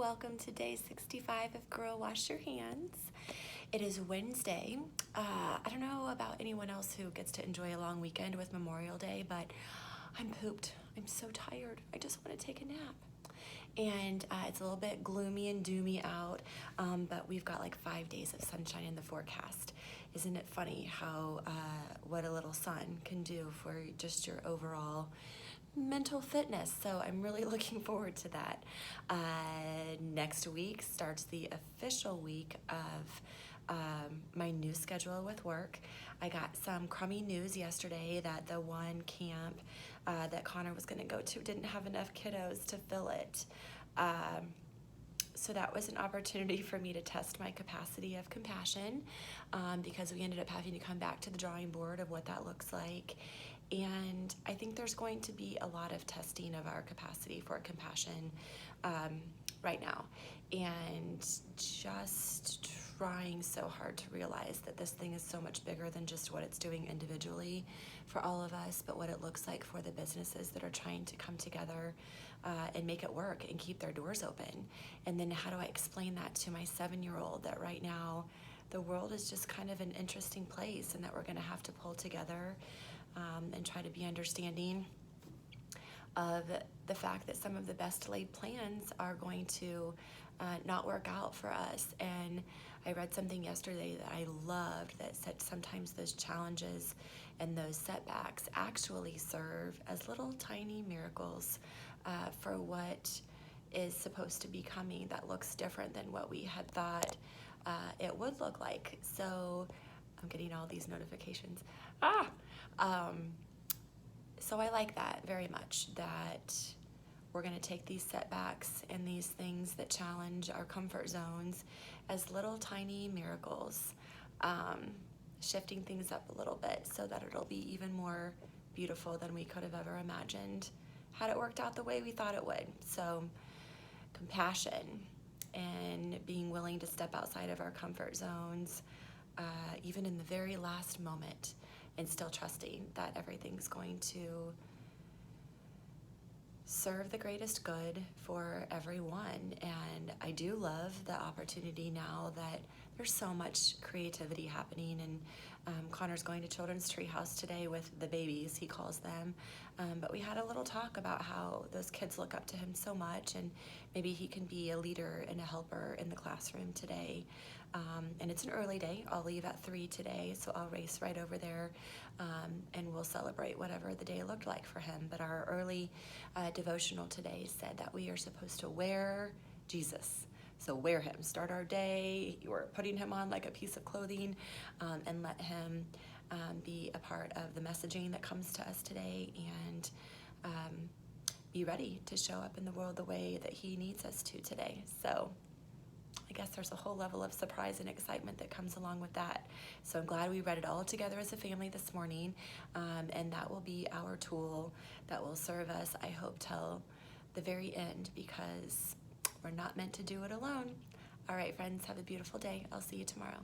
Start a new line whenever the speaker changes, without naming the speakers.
welcome to day 65 of Girl Wash Your Hands. It is Wednesday. I don't know about anyone else who gets to enjoy a long weekend with Memorial Day, but I'm pooped. I'm so tired. I just want to take a nap. And it's a little bit gloomy and doomy out, but we've got like 5 days of sunshine in the forecast. Isn't it funny how what a little sun can do for just your overall mental fitness? So I'm really looking forward to that. Next week starts the official week of my new schedule with work. I got some crummy news yesterday that the one camp that Connor was going to go to didn't have enough kiddos to fill it. So that was an opportunity for me to test my capacity of compassion, because we ended up having to come back to the drawing board of what that looks like. And I think there's going to be a lot of testing of our capacity for compassion right now. And just trying so hard to realize that this thing is so much bigger than just what it's doing individually for all of us, but what it looks like for the businesses that are trying to come together and make it work and keep their doors open. And then how do I explain that to my 7-year-old that right now the world is just kind of an interesting place and that we're going to have to pull together and try to be understanding of the fact that some of the best laid plans are going to not work out for us. And I read something yesterday that I loved that said sometimes those challenges and those setbacks actually serve as little tiny miracles for what is supposed to be coming that looks different than what we had thought it would look like. So I'm getting all these notifications. So I like that very much, that we're going to take these setbacks and these things that challenge our comfort zones as little tiny miracles, shifting things up a little bit so that it'll be even more beautiful than we could have ever imagined had it worked out the way we thought it would. So compassion and being willing to step outside of our comfort zones, even in the very last moment, and still trusting that everything's going to serve the greatest good for everyone. And I do love the opportunity now that there's so much creativity happening, and Connor's going to Children's Treehouse today with the babies, he calls them, but we had a little talk about how those kids look up to him so much, and maybe he can be a leader and a helper in the classroom today. And it's an early day. I'll leave at 3 today, so I'll race right over there, and we'll celebrate whatever the day looked like for him. But our early devotional today said that we are supposed to wear Jesus. So wear him. Start our day. You're putting him on like a piece of clothing, and let him be a part of the messaging that comes to us today, and be ready to show up in the world the way that he needs us to today. So I guess there's a whole level of surprise and excitement that comes along with that. So I'm glad we read it all together as a family this morning, and that will be our tool that will serve us, I hope, till the very end, because we're not meant to do it alone. All right, friends, have a beautiful day. I'll see you tomorrow.